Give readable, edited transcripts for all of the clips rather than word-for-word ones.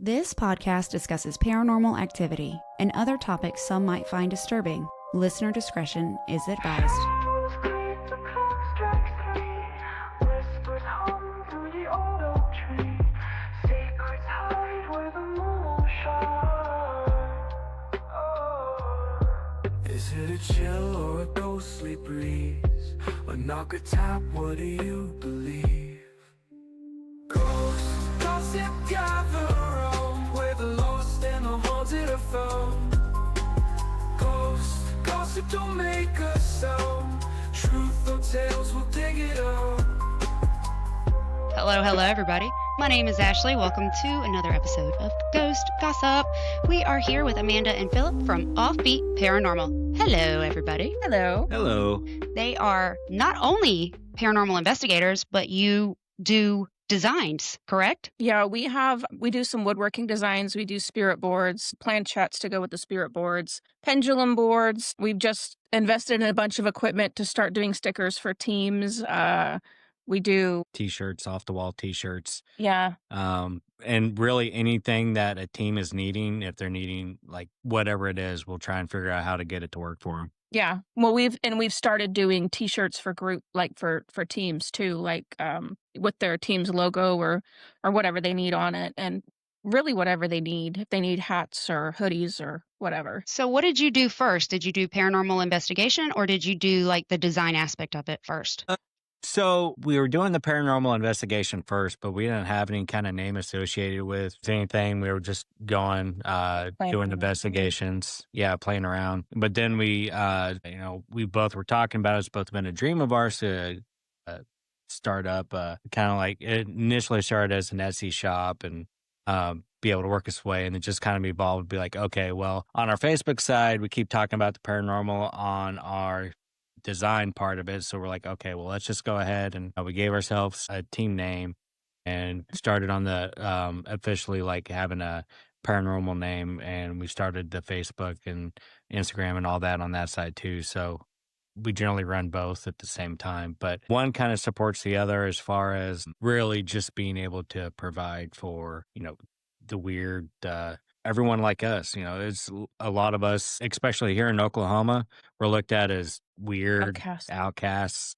This podcast discusses paranormal activity and other topics some might find disturbing. Listener discretion is advised. Is it a chill or a ghostly breeze? A knock, a tap, what do you believe? Ghosts, gossip, gather around where the lost and the haunted are found. Ghosts, gossip, don't make a sound. Truth or tales, we'll dig it out. Hello, everybody. My name is Ashley. Welcome to another episode of Ghost Gossip. We are here with Amanda and Phillip from Offbeat Paranormal. Hello, everybody. Hello. Hello. They are not only paranormal investigators, but you do designs, correct? Yeah, we do some woodworking designs. We do spirit boards, planchettes to go with the spirit boards, pendulum boards. We've just invested in a bunch of equipment to start doing stickers for teams. We do T-shirts, off-the-wall T-shirts. Yeah. And really anything that a team is needing, if they're needing like whatever it is, we'll try and figure out how to get it to work for them. Yeah. Well, we've started doing T-shirts for group, like for teams too, like with their team's logo or whatever they need on it, and really whatever they need. If they need hats or hoodies or whatever. So what did you do first? Did you do paranormal investigation or did you do like the design aspect of it first? So we were doing the paranormal investigation first, but we didn't have any kind of name associated with anything. We were just going, doing investigations. Yeah, playing around. But then we both were talking about it. It's both been a dream of ours to start up, kind of like it initially started as an Etsy shop and be able to work its way, and it just kind of evolved to be like, okay, well, on our Facebook side, we keep talking about the paranormal on our design part of it. So we're like, okay, well, let's just go ahead, and we gave ourselves a team name and started on the officially like having a paranormal name, and we started the Facebook and Instagram and all that on that side too. So we generally run both at the same time, but one kind of supports the other as far as really just being able to provide for, the weird, everyone like us. It's a lot of us, especially here in Oklahoma, we're looked at as weird outcasts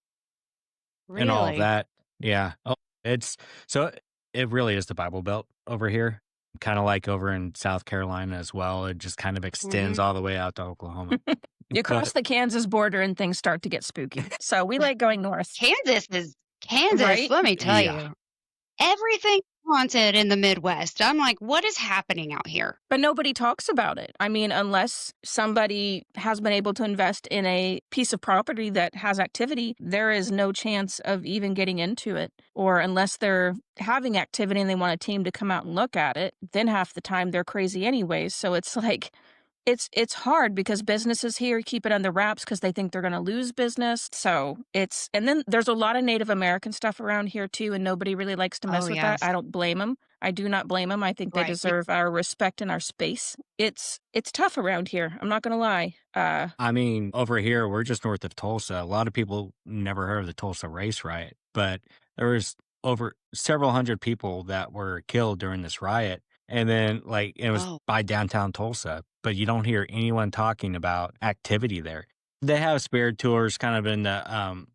Really? and all of that. Yeah. It really is the Bible Belt over here, kind of like over in South Carolina as well. It just kind of extends all the way out to Oklahoma. You cross the Kansas border and things start to get spooky. So we like going north. Kansas, Right? let me tell Yeah. you. Everything haunted in the Midwest. I'm like, what is happening out here? But nobody talks about it. I mean, unless somebody has been able to invest in a piece of property that has activity, there is no chance of even getting into it. Or unless they're having activity and they want a team to come out and look at it, then half the time they're crazy anyways. So it's like, it's hard because businesses here keep it under wraps because they think they're going to lose business. So and then there's a lot of Native American stuff around here too, and nobody really likes to mess with yes. that. I don't blame them. I do not blame them. I think they Right. deserve our respect and our space. It's tough around here. I'm not going to lie. I mean, over here, we're just north of Tulsa. A lot of people never heard of the Tulsa race riot, but there was over several hundred people that were killed during this riot. And then, it was by downtown Tulsa, but you don't hear anyone talking about activity there. They have spirit tours kind of in the,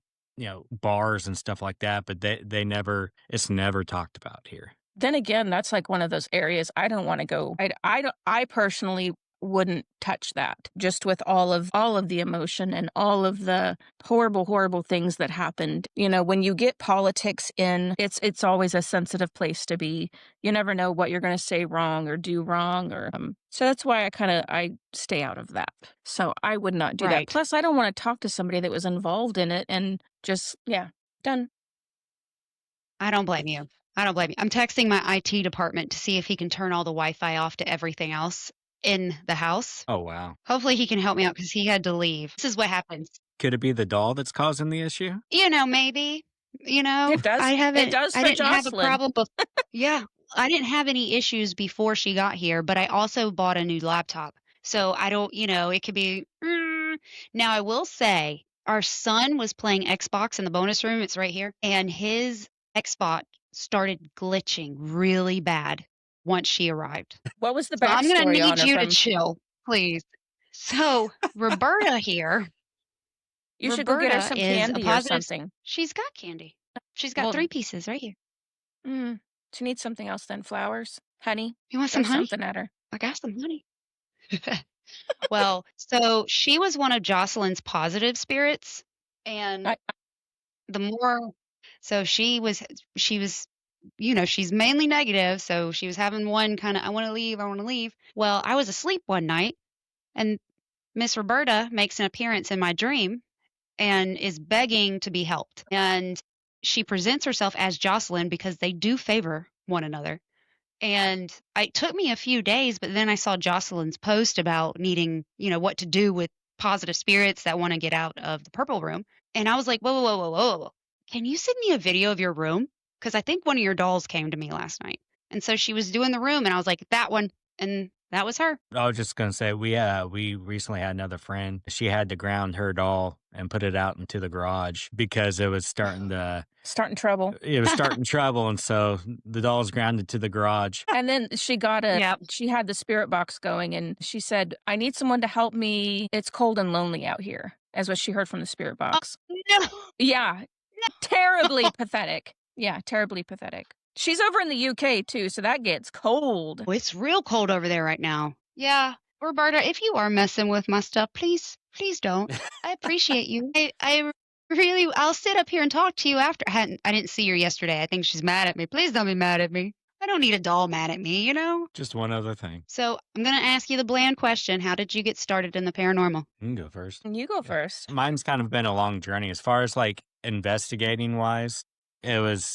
bars and stuff like that, but it's never talked about here. Then again, that's like one of those areas I don't want to go. I personally wouldn't touch that, just with all of the emotion and all of the horrible things that happened. When you get politics in, it's always a sensitive place to be. You never know what you're going to say wrong or do wrong, or so that's why I stay out of that. So I would not do that. Plus, I don't want to talk to somebody that was involved in it and just done. I don't blame you. I'm texting my IT department to see if he can turn all the Wi-Fi off to everything else in the house. Oh, wow. Hopefully he can help me out because he had to leave. This is what happens. Could it be the doll that's causing the issue? Maybe. It does. It does for I didn't have a Jocelyn. problem. Yeah. I didn't have any issues before she got here, but I also bought a new laptop. So I don't, it could be. Now, I will say our son was playing Xbox in the bonus room. It's right here. And his Xbox started glitching really bad. once she arrived. What was the So I'm gonna backstory on need her you to from? chill, please. So Roberta here, You should go get her Roberta some is a candy or positive. something. She's got candy. She's got Well, 3 pieces right here. she needs something else then. Flowers, honey. You want Throw some honey? something at her. I got some honey. Well, so she was one of Jocelyn's positive spirits, and I, the more so she was, you know, she's mainly negative, so she was having one kinda, "I wanna leave, I wanna leave." Well, I was asleep one night, and Miss Roberta makes an appearance in my dream and is begging to be helped, and she presents herself as Jocelyn because they do favor one another. And it took me a few days, but then I saw Jocelyn's post about needing, you know, what to do with positive spirits that want to get out of the purple room. And I was like, whoa, whoa, whoa, whoa, whoa, whoa. Can you send me a video of your room? Because I think one of your dolls came to me last night. And so she was doing the room, and I was like, that one. And that was her. I was just gonna say we recently had another friend. She had to ground her doll and put it out into the garage because it was starting trouble. it was starting trouble, and so the doll's grounded to the garage. And then Yep. she had the spirit box going and she said, I need someone to help me. It's cold and lonely out here, as what she heard from the spirit box. No. Yeah. Terribly pathetic. Yeah, terribly pathetic. She's over in the UK too, so that gets cold. Oh, it's real cold over there right now. Yeah. Roberta, if you are messing with my stuff, please don't. I appreciate you. I really, I'll sit up here and talk to you after. I didn't see her yesterday. I think she's mad at me. Please don't be mad at me. I don't need a doll mad at me, you know? Just one other thing. So I'm going to ask you the bland question. How did you get started in the paranormal? You can go first. You go first. Mine's kind of been a long journey as far as like investigating wise. It was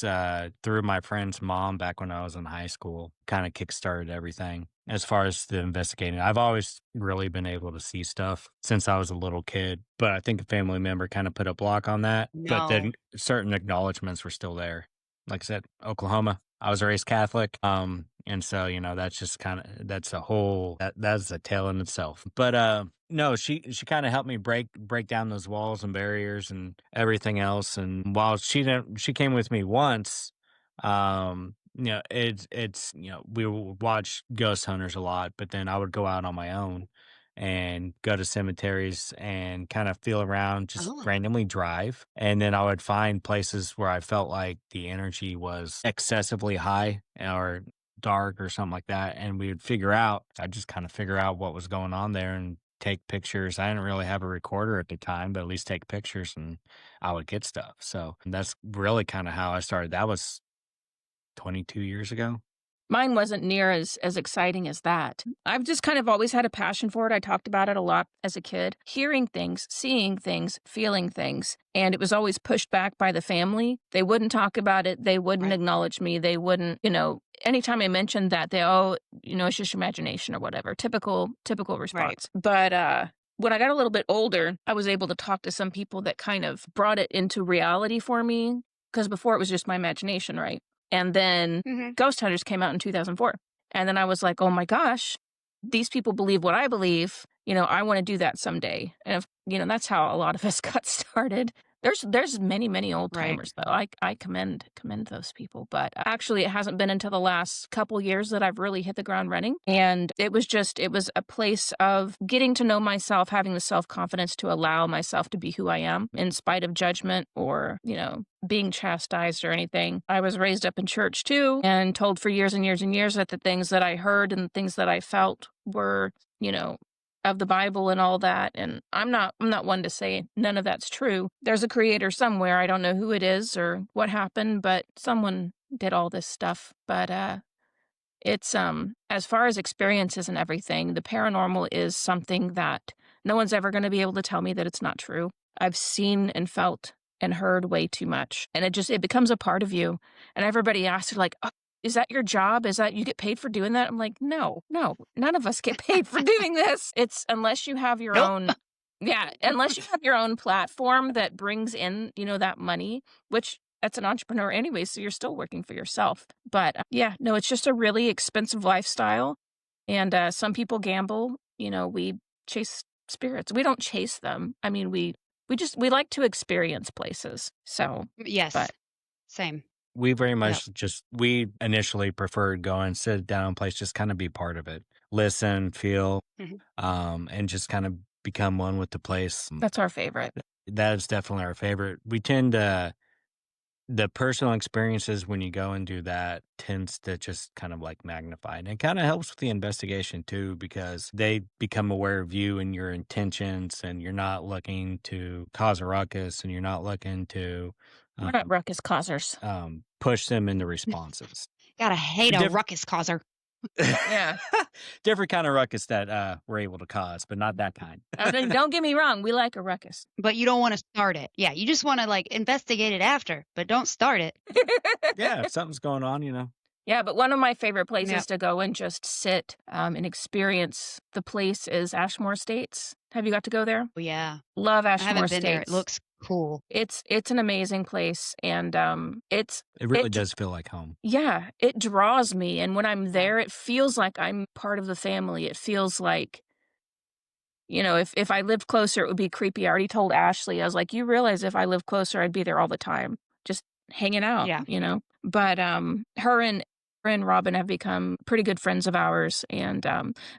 through my friend's mom back when I was in high school, kind of kickstarted everything. As far as the investigating, I've always really been able to see stuff since I was a little kid, but I think a family member kind of put a block on that. But then certain acknowledgments were still there. Like I said, Oklahoma, I was raised Catholic. And so, you know, that's just kind of, that's a tale in itself. But, no, she kind of helped me break down those walls and barriers and everything else. And while she came with me once, you know, it's, you know, we would watch ghost hunters a lot, but then I would go out on my own and go to cemeteries and kind of feel around, just Oh. randomly drive. And then I would find places where I felt like the energy was excessively high or dark or something like that. And I'd just kind of figure out what was going on there and take pictures. I didn't really have a recorder at the time, but at least take pictures and I would get stuff. So that's really kind of how I started. That was 22 years ago. Mine wasn't near as exciting as that. I've just kind of always had a passion for it. I talked about it a lot as a kid. Hearing things, seeing things, feeling things. And it was always pushed back by the family. They wouldn't talk about it. They wouldn't acknowledge me. They wouldn't, you know, anytime I mentioned that, you know, it's just imagination or whatever. Typical response. But when I got a little bit older, I was able to talk to some people that kind of brought it into reality for me. Because before it was just my imagination, right? And then Ghost Hunters came out in 2004. And then I was like, oh my gosh, these people believe what I believe. You know, I want to do that someday. And, you know, that's how a lot of us got started. There's many old timers, though. I commend those people. But actually, it hasn't been until the last couple years that I've really hit the ground running. And it was a place of getting to know myself, having the self-confidence to allow myself to be who I am in spite of judgment or, you know, being chastised or anything. I was raised up in church too and told for years and years and years that the things that I heard and the things that I felt were, you know, of the Bible and all that. And I'm not one to say none of that's true. There's a creator somewhere. I don't know who it is or what happened, but someone did all this stuff. But it's as far as experiences and everything, the paranormal is something that no one's ever going to be able to tell me that it's not true. I've seen and felt and heard way too much. And it becomes a part of you. And everybody asks, like, oh, is that your job? Is that you get paid for doing that? I'm like, no, none of us get paid for doing this. It's unless you have your own, unless you have your own platform that brings in, you know, that money, which that's an entrepreneur anyway. So you're still working for yourself. But it's just a really expensive lifestyle. And some people gamble, you know, we chase spirits. We don't chase them. I mean, we like to experience places. So yes, same. We very much we initially preferred going, sit down place, just kind of be part of it, listen, feel, Mhm. and just kind of become one with the place. That's our favorite. That is definitely our favorite. We tend to, the personal experiences when you go and do that tends to just kind of like magnify. And it kind of helps with the investigation too, because they become aware of you and your intentions, and you're not looking to cause a ruckus, and you're not looking to We're not ruckus causers. push them into responses. Gotta hate a Diff- ruckus causer. Yeah. Different kind of ruckus that we're able to cause, but not that kind. Don't get me wrong. We like a ruckus. But you don't want to start it. Yeah, you just want to like investigate it after, but don't start it. Yeah, if something's going on, you know. Yeah, but one of my favorite places Yep. to go and just sit and experience the place is Ashmore Estates. Have you got to go there? Oh, yeah. Love I Ashmore haven't Estates. been there. It looks cool. It's an amazing place, and It really does feel like home. Yeah, it draws me, and when I'm there, it feels like I'm part of the family. It feels like, you know, if I lived closer, it would be creepy. I already told Ashley, I was like, you realize if I lived closer, I'd be there all the time, just hanging out, Yeah. you know? But her and Robin have become pretty good friends of ours, and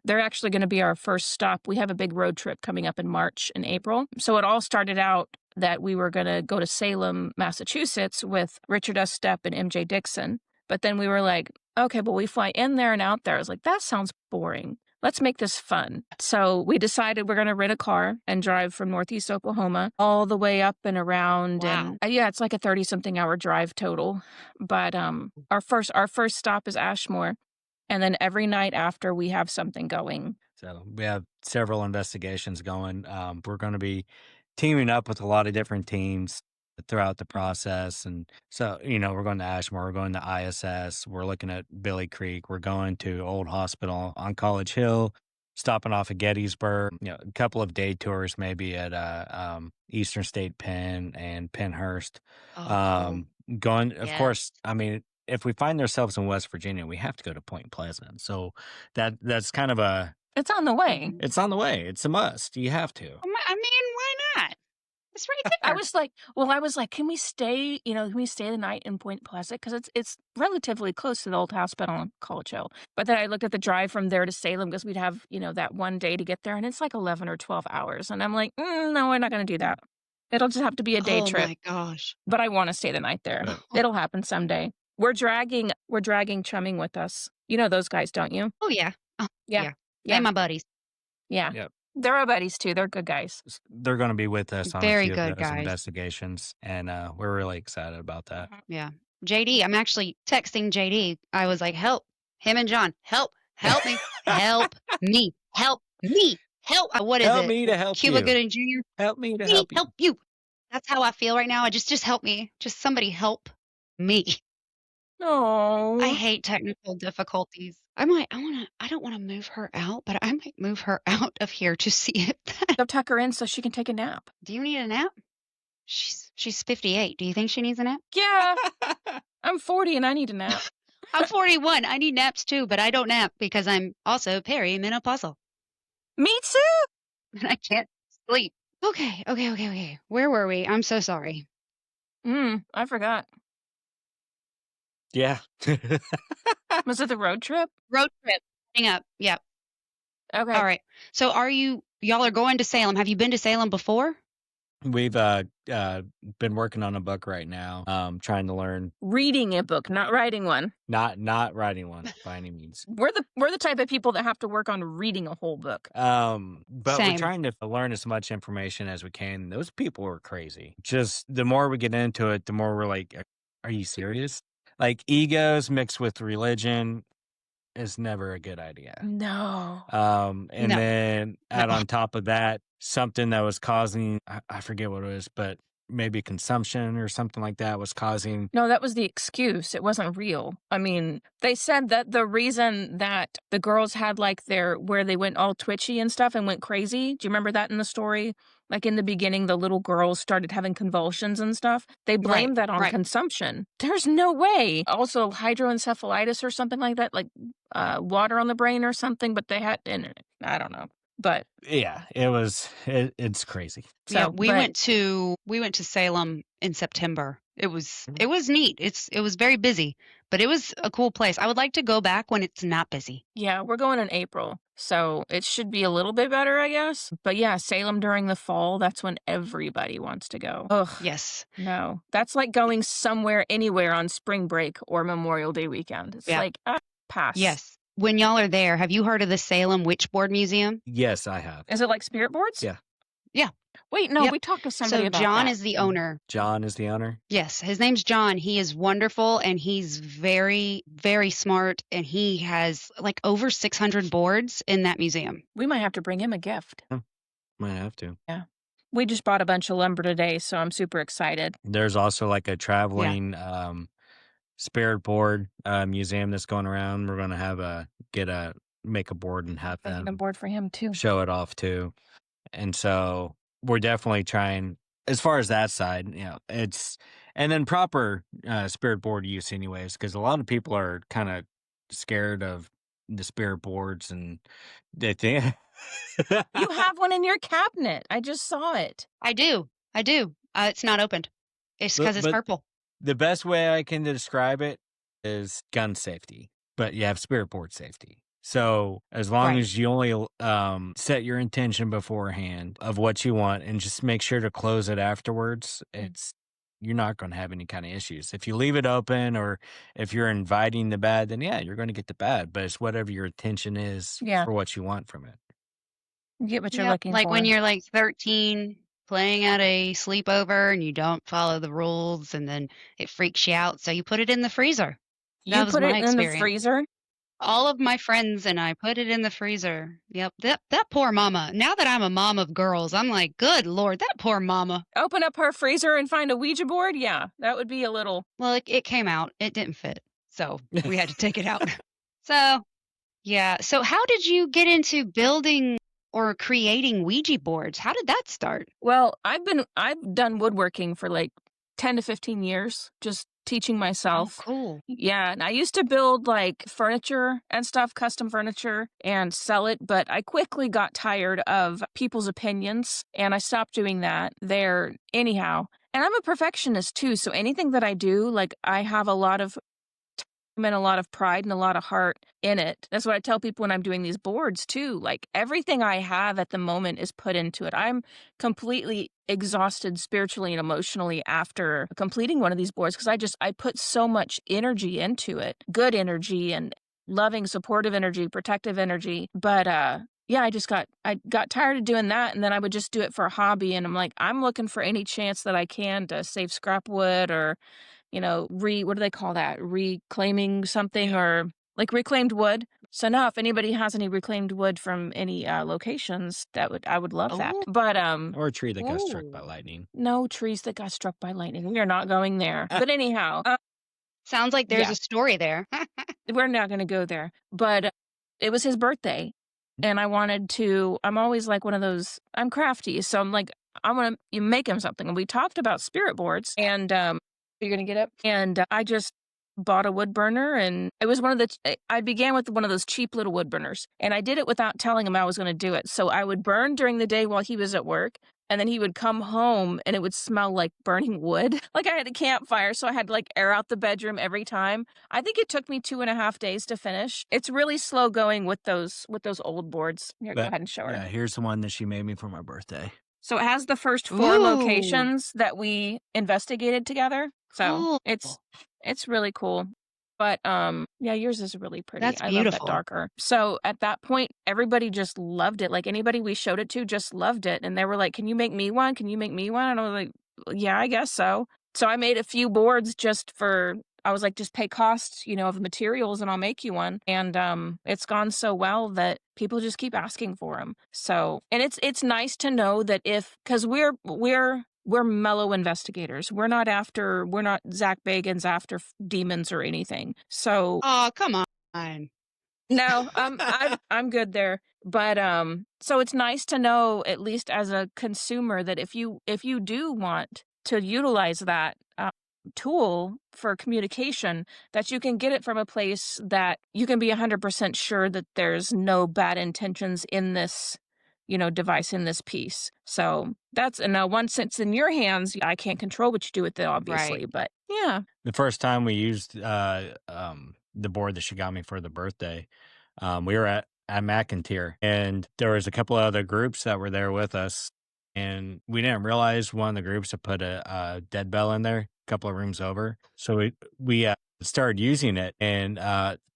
they're actually going to be our first stop. We have a big road trip coming up in March and April. So it all started out that we were going to go to Salem, Massachusetts with Richard S. Stepp and MJ Dixon. But then we were like, okay, but we fly in there and out there. I was like, that sounds boring. Let's make this fun. So we decided we're going to rent a car and drive from Northeast Oklahoma all the way up and around. Wow. And yeah, it's like a 30-something hour drive total. But our first stop is Ashmore. And then every night after, we have something going. So we have several investigations going. We're going to be teaming up with a lot of different teams throughout the process. And so, you know, we're going to Ashmore, we're going to ISS, we're looking at Billy Creek, we're going to Old Hospital on College Hill, stopping off at Gettysburg, you know, a couple of day tours maybe at Eastern State Penn and Pennhurst. Oh, cool. Going, of Yes. course, I mean, if we find ourselves in West Virginia, we have to go to Point Pleasant. So that's kind of a, It's on the way. it's on the way. It's a must. You have to. I mean, why not? It's right there. I was like, can we stay the night in Point Pleasant? Because it's relatively close to the Old Hospital on College Hill. But then I looked at the drive from there to Salem because we'd have, you know, that one day to get there, and it's like 11 or 12 hours. And I'm like, no, we're not going to do that. It'll just have to be a day trip. Oh my gosh. But I want to stay the night there. Right. It'll happen someday. We're dragging Chumming with us. You know those guys, don't you? Oh, yeah. Oh, Yeah. yeah. Yeah. They're my buddies. Yeah. Yep. They're our buddies too. They're good guys. They're going to be with us on Very a few good of those guys. investigations, and we're really excited about that. Yeah. JD, I'm actually texting JD. I was like, help him and John. Help me, help me, help me, help. What is Help it? me to help Cuba you. Gooding Jr. Help me to Me, help you. help you. That's how I feel right now. Just help me. Just somebody help me. Oh. I hate technical difficulties. I don't want to move her out, but I might move her out of here to see if that. Go tuck her in so she can take a nap. Do you need a nap? She's 58. Do you think she needs a nap? Yeah. I'm 40 and I need a nap. I'm 41. I need naps too, but I don't nap because I'm also perimenopausal Me too. and I can't sleep. Okay. Where were we? I'm so sorry. I forgot. Yeah. Was it the road trip? Road trip. Hang up. Yep. Okay. All right. So y'all are going to Salem. Have you been to Salem before? We've been working on a book right now, trying to learn, Reading a book, not writing one. not writing one by any means. We're the type of people that have to work on reading a whole book. But Same. we're trying to learn as much information as we can. Those people are crazy. Just the more we get into it, the more we're like, are you serious? Like egos mixed with religion is never a good idea. No. And No. then add No. on top of that, something that was causing, I forget what it was, but maybe consumption or something like that was causing. No, that was the excuse. It wasn't real. I mean, they said that the reason that the girls had like where they went all twitchy and stuff and went crazy. Do you remember that in the story? Like in the beginning, the little girls started having convulsions and stuff. They blamed that on right. consumption. There's no way. Also, hydroencephalitis or something like that, like water on the brain or something. But they had, and I don't know. But Yeah, it's crazy. Yeah, so we went to Salem in September, It was neat. It was very busy, but it was a cool place. I would like to go back when it's not busy. Yeah, we're going in April, so it should be a little bit better, I guess. But yeah, Salem during the fall, that's when everybody wants to go. Ugh, Yes. no. That's like going somewhere, anywhere on spring break or Memorial Day weekend. It's Yeah. like, pass. Yes. When y'all are there, have you heard of the Salem Witchboard Museum? Yes, I have. Is it like spirit boards? Yeah. Yeah. Wait, no, Yep. we talked to somebody So about John that. is the owner. John is the owner. Yes, his name's John. He is wonderful and he's very, very smart. And he has like over 600 boards in that museum. We might have to bring him a gift. Might have to. Yeah. We just bought a bunch of lumber today, so I'm super excited. There's also like a traveling spirit board museum that's going around. We're gonna have make a board and have Making a them board for him too. show it off too. And so we're definitely trying as far as that side, it's and then proper spirit board use anyways, because a lot of people are kind of scared of the spirit boards and they think You have one in your cabinet. I just saw it. I do. It's not opened. It's because it's But- purple. the best way I can describe it is gun safety, but you have spirit board safety. So as long Right. as you only set your intention beforehand of what you want and just make sure to close it afterwards, you're not going to have any kind of issues. If you leave it open or if you're inviting the bad, then yeah, you're going to get the bad, but it's whatever your intention is for what you want from it. You get what you're Yep, looking like for. when you're like 13 playing at a sleepover and you don't follow the rules and then it freaks you out. So you put it in the freezer. That You was put my it in the experience. freezer? All of my friends and I put it in the freezer. Yep. That poor mama. Now that I'm a mom of girls, I'm like, good Lord, that poor mama. Open up her freezer and find a Ouija board? Yeah, that would be a little. Well, it came out. It didn't fit. So we had to take it out. So, yeah. So how did you get into building or creating Ouija boards? How did that start? Well, I've done woodworking for like 10 to 15 years, just teaching myself. Oh, cool. Yeah, and I used to build like furniture and stuff, custom furniture, and sell it, but I quickly got tired of people's opinions and I stopped doing that there anyhow. And I'm a perfectionist too, so anything that I do, like I have a lot of time and a lot of pride and a lot of heart in it. That's what I tell people when I'm doing these boards too. Like everything I have at the moment is put into it. I'm completely exhausted spiritually and emotionally after completing one of these boards because I put so much energy into it, good energy and loving, supportive energy, protective energy. But yeah, I got tired of doing that, and then I would just do it for a hobby. And I'm like, I'm looking for any chance that I can to save scrap wood or, what do they call that? Reclaiming something or like reclaimed wood. So now if anybody has any reclaimed wood from any locations, I would love that. But or a tree that got struck by lightning. no trees that got struck by lightning. We are not going there. But anyhow, Sounds like there's Yeah. a story there. we're not going to go there. But it was his birthday, and I'm always like one of those, I'm crafty. So I'm like, I want to make him something. And we talked about spirit boards, and you're going to get up. And I just bought a wood burner, and it was I began with one of those cheap little wood burners, and I did it without telling him I was going to do it. So I would burn during the day while he was at work, and then he would come home and it would smell like burning wood. Like I had a campfire, so I had to like air out the bedroom every time. I think it took me 2.5 days to finish. It's really slow going with those old boards. Here, go ahead and show her. Yeah, here's the one that she made me for my birthday. So it has the first 4 Ooh. locations that we investigated together. So Cool. it's really cool. But yeah, yours is really pretty. That's I love beautiful. that darker. So at that point, everybody just loved it. Like anybody we showed it to just loved it. And they were like, "Can you make me one? Can you make me one?" And I was like, "Yeah, I guess so." So I made a few boards I was like, just pay costs, of materials and I'll make you one. And it's gone so well that people just keep asking for them. So, and it's nice to know that because we're mellow investigators. We're not Zach Bagans after demons or anything. So Oh, come on. no, I'm good there. But so it's nice to know, at least as a consumer, that if you do want to utilize that tool for communication, that you can get it from a place that you can be 100% sure that there's no bad intentions in this device in this piece. So that's, and now once it's in your hands, I can't control what you do with it, obviously, Right. but yeah. The first time we used the board that she got me for the birthday, we were at McIntyre, and there was a couple of other groups that were there with us, and we didn't realize one of the groups had put a dead bell in there, a couple of rooms over. So we started using it, and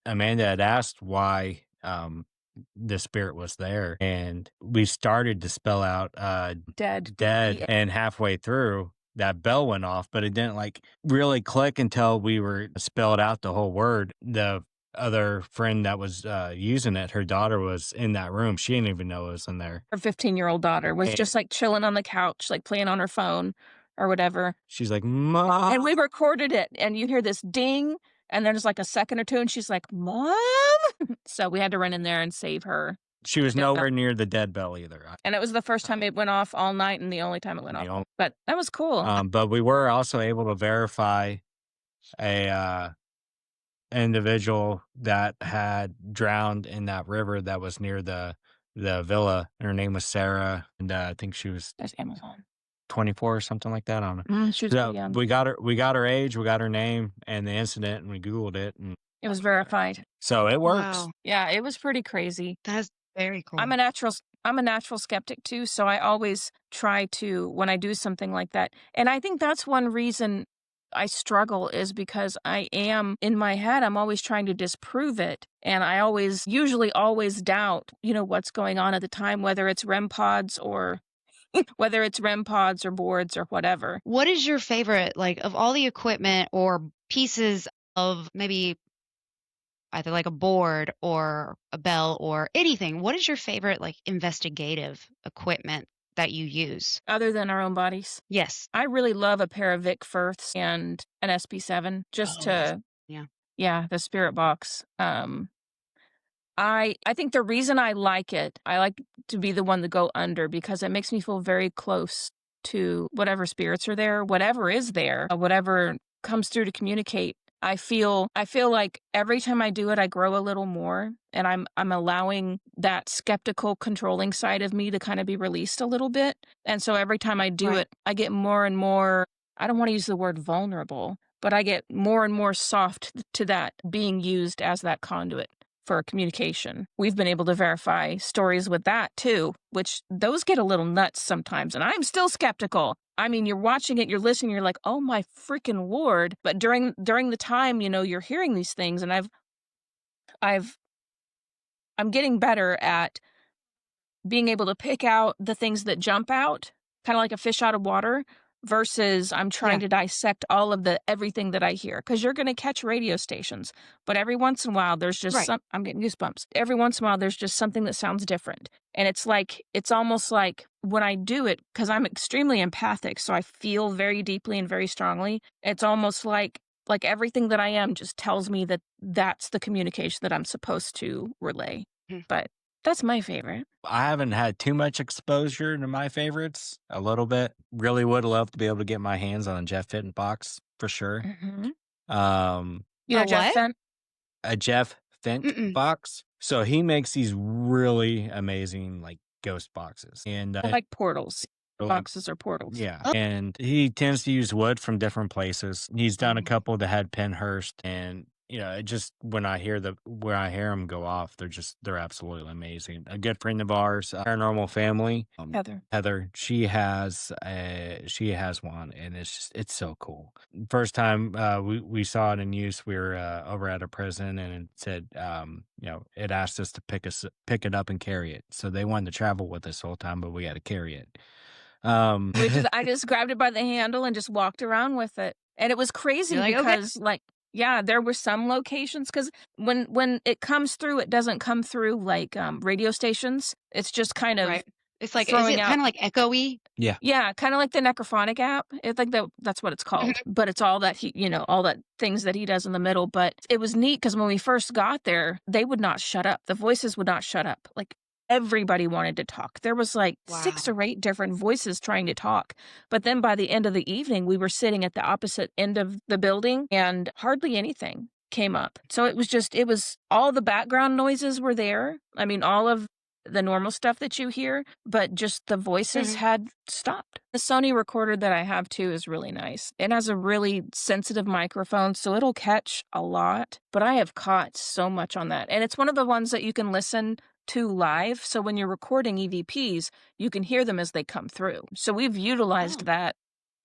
Amanda had asked why the spirit was there, and we started to spell out Dead. dead, and halfway through that bell went off, but it didn't like really click until we were spelled out the whole word. The other friend that was using it, her daughter was in that room. She didn't even know it was in there. Her 15-year-old daughter was just like chilling on the couch, like playing on her phone or whatever. She's like, Mom. And we recorded it, and you hear this ding, and then there's like a second or two, and she's like, Mom. So we had to run in there and save her. She was nowhere near the dead bell either. And it was the first time it went off all night and the only time it went off. But that was cool. But we were also able to verify a individual that had drowned in that river that was near the villa. Her name was Sarah, and I think she was There's Amazon. 24 or something like that. I don't know. She was pretty young. We got her age, we got her name and the incident, and we Googled it, and It was verified. so it works. Wow. Yeah, it was pretty crazy. That's very cool. I'm a natural skeptic too, so I always try to, when I do something like that. And I think that's one reason I struggle, is because I am, in my head, I'm always trying to disprove it. And I usually always doubt, what's going on at the time, whether it's REM pods or boards or whatever. What is your favorite, like, of all the equipment or pieces of maybe either like a board or a bell or anything? What is your favorite, like, investigative equipment that you use? Other than our own bodies? Yes. I really love a pair of Vic Firths and an SP7 just yeah, the spirit box. I think the reason I like to be the one to go under, because it makes me feel very close to whatever spirits are there, whatever is there, whatever comes through to communicate. I feel like every time I do it, I grow a little more, and I'm allowing that skeptical, controlling side of me to kind of be released a little bit. And so every time I do it, I get more and more, I don't want to use the word vulnerable, but I get more and more soft to that being used as that conduit for communication. We've been able to verify stories with that too, which those get a little nuts sometimes, and I'm still skeptical. I mean, you're watching it, you're listening, you're like, oh my freaking Lord. But during the time, you're hearing these things, and I'm getting better at being able to pick out the things that jump out, kind of like a fish out of water, versus I'm trying to dissect all of everything that I hear. Because you're going to catch radio stations, but every once in a while there's just I'm getting goosebumps. Every once in a while there's just something that sounds different. And it's almost like when I do it, because I'm extremely empathic, so I feel very deeply and very strongly. It's almost like everything that I am just tells me that that's the communication that I'm supposed to relay. But that's my favorite. I haven't had too much exposure to my favorites. A little bit. Really would love to be able to get my hands on a Jeff Fenton box for sure. Jeff Fenton? A Jeff Fenton box. So he makes these really amazing like ghost boxes, and like portals. Boxes or portals. Yeah. And he tends to use wood from different places. He's done a couple that had Penhurst, and it just, when I hear them go off, they're absolutely amazing. A good friend of ours, Paranormal Family, Heather, she has one, and it's so cool. First time we saw it in use, we were over at a prison, and it said, it asked us to pick it up and carry it. So they wanted to travel with us the whole time, but we had to carry it. I just grabbed it by the handle and just walked around with it, and it was crazy because there were some locations, because when it comes through, it doesn't come through like radio stations. It's just kind of it's like, is it kind of like echoey? Yeah, kind of like the Necrophonic app. It's like that's what it's called. But it's all that all that things that he does in the middle. But it was neat because when we first got there, they would not shut up. The voices would not shut up. Like, everybody wanted to talk. There was like 6 or 8 different voices trying to talk. But then by the end of the evening, we were sitting at the opposite end of the building, and hardly anything came up. So it was all the background noises were there. I mean, all of the normal stuff that you hear, but just the voices Mhm. had stopped. The Sony recorder that I have too is really nice. It has a really sensitive microphone, so it'll catch a lot, but I have caught so much on that. And it's one of the ones that you can listen to live. So when you're recording EVPs, you can hear them as they come through. So we've utilized Oh. that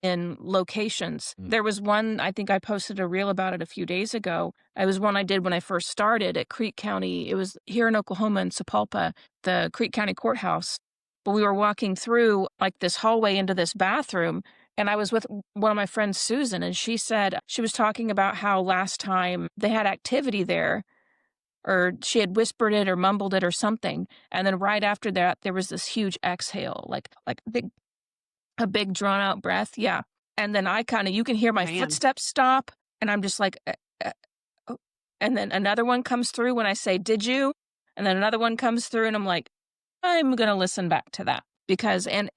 in locations. There was one, I think I posted a reel about it a few days ago. It was one I did when I first started at Creek County. It was here in Oklahoma in Sapulpa, the Creek County Courthouse. But we were walking through like this hallway into this bathroom, and I was with one of my friends, Susan, and she said she was talking about how last time they had activity there, or she had whispered it or mumbled it or something. And then right after that, there was this huge exhale, like a big drawn out breath. Yeah. And then you can hear my Man. footsteps stop. And I'm just like, oh. And then another one comes through when I say, did you? And then another one comes through and I'm like, I'm going to listen back to that because, and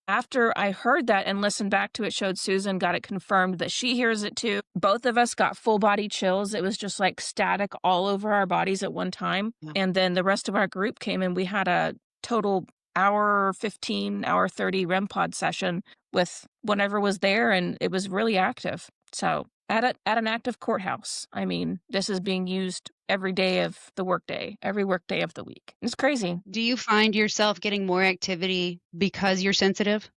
after I heard that and listened back to it, showed Susan, got it confirmed that she hears it too. Both of us got full body chills. It was just like static all over our bodies at one time. Yeah. And then the rest of our group came and we had a total hour 15, hour 30 REM pod session with whatever was there. And it was really active. So at an active courthouse. I mean, this is being used every day of the workday, every workday of the week. It's crazy. Do you find yourself getting more activity because you're sensitive?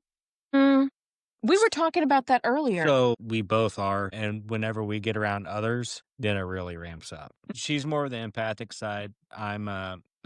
We were talking about that earlier. So we both are. And whenever we get around others, then it really ramps up. She's more of the empathic side. I'm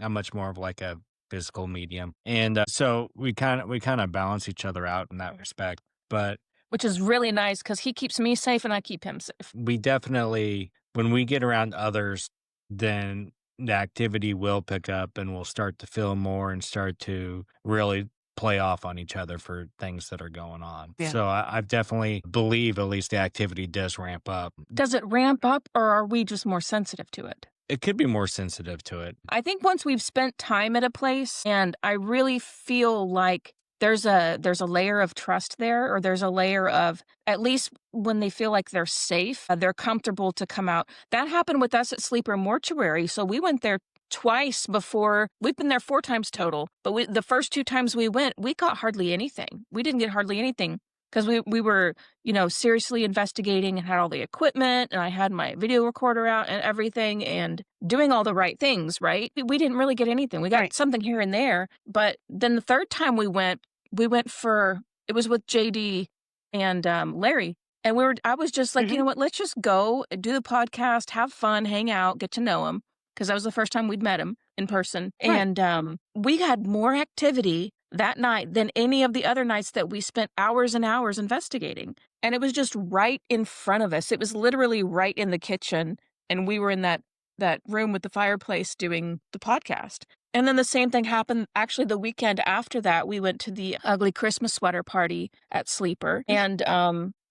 much more of like a physical medium. And so we kind of balance each other out in that respect. But which is really nice because he keeps me safe and I keep him safe. we definitely, when we get around others, then the activity will pick up and we'll start to feel more and start to really play off on each other for things that are going on. Yeah. So I've definitely believe at least the activity does ramp up. Does it ramp up or are we just more sensitive to it? It could be more sensitive to it. I think once we've spent time at a place and I really feel like there's a layer of trust there, or there's a layer of, at least when they feel like they're safe, they're comfortable to come out. That happened with us at Sleeper Mortuary. So we went there twice before. We've been there 4 times total, but the first 2 times we went, we got hardly anything. We didn't get hardly anything because we were, seriously investigating and had all the equipment, and I had my video recorder out and everything and doing all the right things, right? We didn't really get anything. We got Right. something here and there. But then the third time we went for, it was with JD and Larry. And I was just like, Mhm. you know what, let's just go do the podcast, have fun, hang out, get to know him. Because that was the first time we'd met him in person. Right. And we had more activity that night than any of the other nights that we spent hours and hours investigating. And it was just right in front of us. It was literally right in the kitchen. And we were in that room with the fireplace doing the podcast. And then the same thing happened actually the weekend after that. We went to the ugly Christmas sweater party at Sleeper and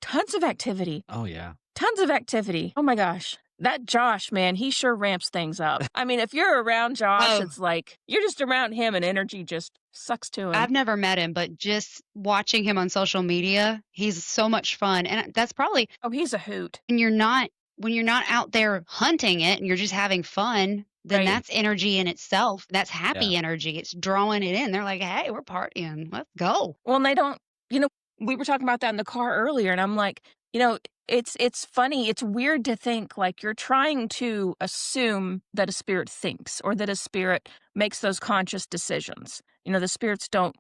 tons of activity. Oh, yeah. Tons of activity. Oh my gosh. That Josh, man, he sure ramps things up. I mean, if you're around Josh, Oh. it's like you're just around him and energy just sucks to him. I've never met him, but just watching him on social media, he's so much fun. And that's probably Oh, he's a hoot. when you're not out there hunting it and you're just having fun, then Right. that's energy in itself. That's happy energy. It's drawing it in. They're like, hey, we're partying. Let's go. Well, and they don't, we were talking about that in the car earlier, and I'm like, it's funny. It's weird to think like you're trying to assume that a spirit thinks or that a spirit makes those conscious decisions. The spirits don't,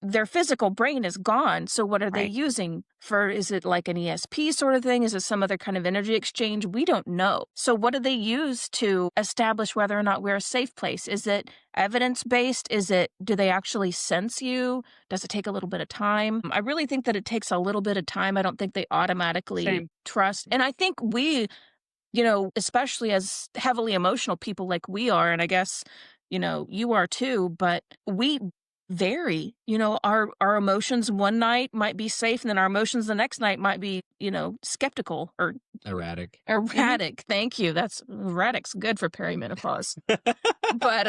their physical brain is gone. So what are they Right. using for? Is it like an ESP sort of thing? Is it some other kind of energy exchange? We don't know. So what do they use to establish whether or not we're a safe place? Is it evidence-based? Do they actually sense you? Does it take a little bit of time? I really think that it takes a little bit of time. I don't think they automatically Same. trust. And I think we, especially as heavily emotional people like we are, and I guess, you are too, but we vary. Our emotions one night might be safe, and then our emotions the next night might be, skeptical or Erratic. erratic. Thank you. That's erratic's good for perimenopause. But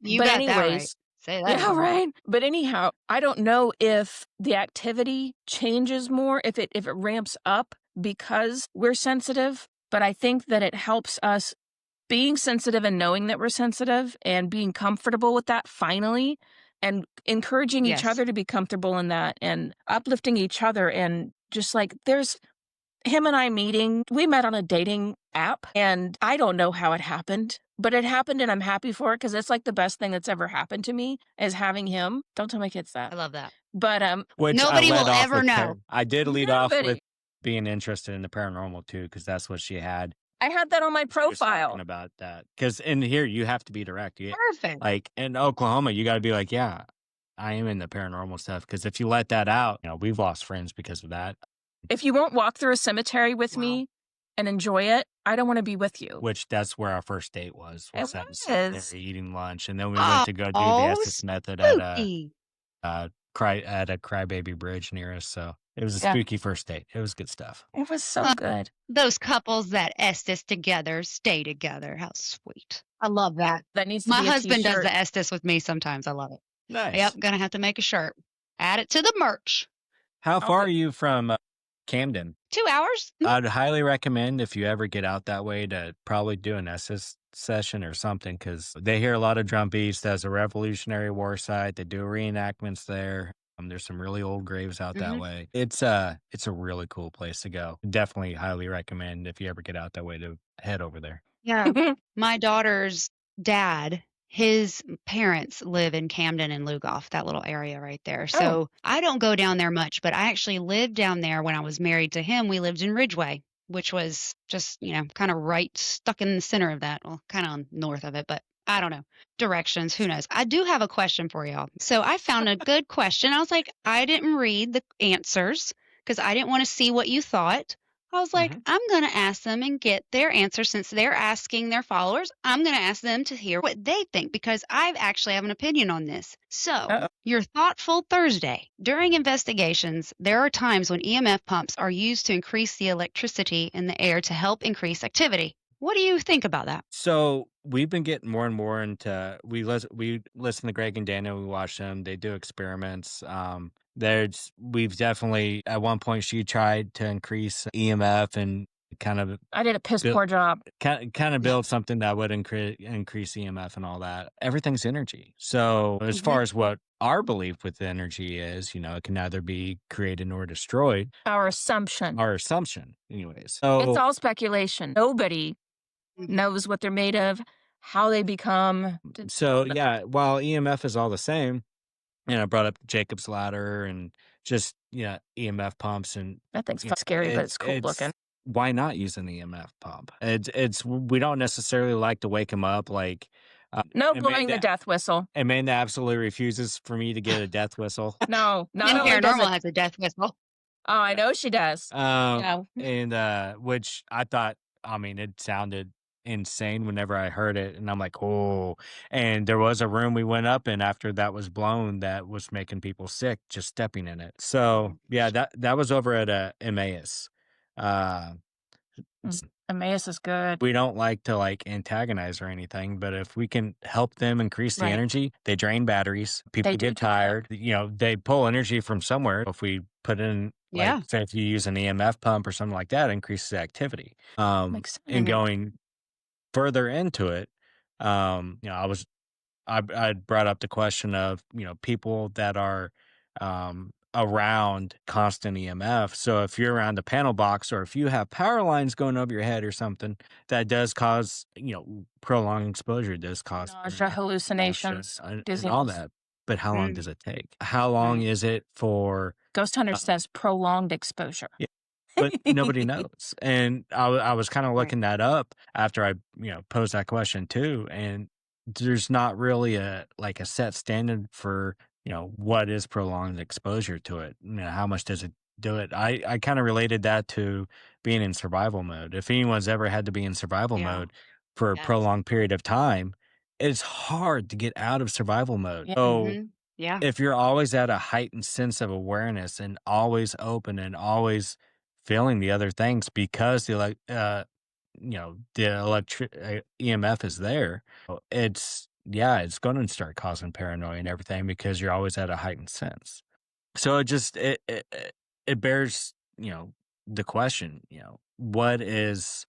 You but got anyways, that right. Say that. yeah, right. But anyhow, I don't know if the activity changes more, if it ramps up because we're sensitive, but I think that it helps us being sensitive and knowing that we're sensitive and being comfortable with that finally, and encouraging each Yes. other to be comfortable in that and uplifting each other. And just like there's him and I meeting, we met on a dating app, and I don't know how it happened, but it happened and I'm happy for it because it's like the best thing that's ever happened to me is having him. Don't tell my kids that. I love that. But Which I Nobody led will off ever with know. I did lead off with nobody. being interested in the paranormal too, because that's what she had. I had that on my She was talking profile. about that. Because in here, you have to be direct. Perfect. Like in Oklahoma, you got to be like, yeah, I am in the paranormal stuff. Because if you let that out, we've lost friends because of that. If you won't walk through a cemetery with Wow. me and enjoy it, I don't want to be with you. Which that's where our first date was. It At the was. cemetery eating lunch, and then we went to go do the Oh, Estes method at spooky. a Crybaby Bridge near us. So it was a Yeah. spooky first date. It was good stuff. It was so good. Those couples that Estes together stay together. How sweet. I love that. That needs to My be a husband does t-shirt. the Estes with me sometimes. I love it. Nice. Yep, gonna have to make a shirt. Add it to the merch. How far Okay. are you from Camden? 2 hours? I'd highly recommend if you ever get out that way to probably do an SS session or something, because they hear a lot of drum beats. There's a Revolutionary War site. They do reenactments there. There's some really old graves out that way. It's a really cool place to go. Definitely highly recommend if you ever get out that way to head over there. Yeah. My daughter's dad, his parents live in Camden and Lugoff, that little area right there. So I don't go down there much, but I actually lived down there when I was married to him. We lived in Ridgeway, which was just, kind of right stuck in the center of that. Well, kind of north of it, but I don't know. Directions, who knows? I do have a question for y'all. So I found a good question. I was like, I didn't read the answers because I didn't want to see what you thought. I was like, I'm going to ask them and get their answer since they're asking their followers. I'm going to ask them to hear what they think because I actually have an opinion on this. So, your thoughtful Thursday. During investigations, there are times when EMF pumps are used to increase the electricity in the air to help increase activity. What do you think about that? So we've been getting more and more into we listen to Greg and Daniel. We watch them. They do experiments. We've definitely at one point she tried to increase EMF and kind of I did a piss poor job. kind of build something that would increase EMF and all that. Everything's energy. So as far as what our belief with energy is, it can either be created or destroyed. Our assumption. Anyways. So It's all speculation. Nobody knows what they're made of, how they become. So yeah, while EMF is all the same, I brought up Jacob's ladder and just EMF pumps, and That thing's scary, but it's cool looking. Why not use an EMF pump? It's we don't necessarily like to wake him up like. No blowing the death whistle. Amanda absolutely refuses for me to get a death whistle. No, not And only does Paranormal it. has a death whistle. Oh, I know she does. And which I thought, it sounded insane whenever I heard it, and I'm like, oh. And there was a room we went up in after that was blown that was making people sick just stepping in it. So yeah, that was over at Emmaus. Emmaus is good. We don't like to antagonize or anything, but if we can help them increase the energy, they drain batteries. People get tired. They pull energy from somewhere. If we put in, say, if you use an EMF pump or something like that, it increases the activity. And going further into it, I brought up the question of people that are around constant EMF. So if you're around a panel box or if you have power lines going over your head or something, that does cause prolonged exposure. It does cause nausea, hallucinations, and dizziness, all that. But how long does it take? How long is it for? Ghost Hunter says prolonged exposure. Yeah, but nobody knows. And I was kind of looking that up after I posed that question too, and there's not really a set standard for what is prolonged exposure to it. How much does it do it? I kind of related that to being in survival mode. If anyone's ever had to be in survival mode for a prolonged period of time, it's hard to get out of survival mode. So if you're always at a heightened sense of awareness and always open and always feeling the other things because the electric EMF is there, it's going to start causing paranoia and everything because you're always at a heightened sense. So it bears the question, what is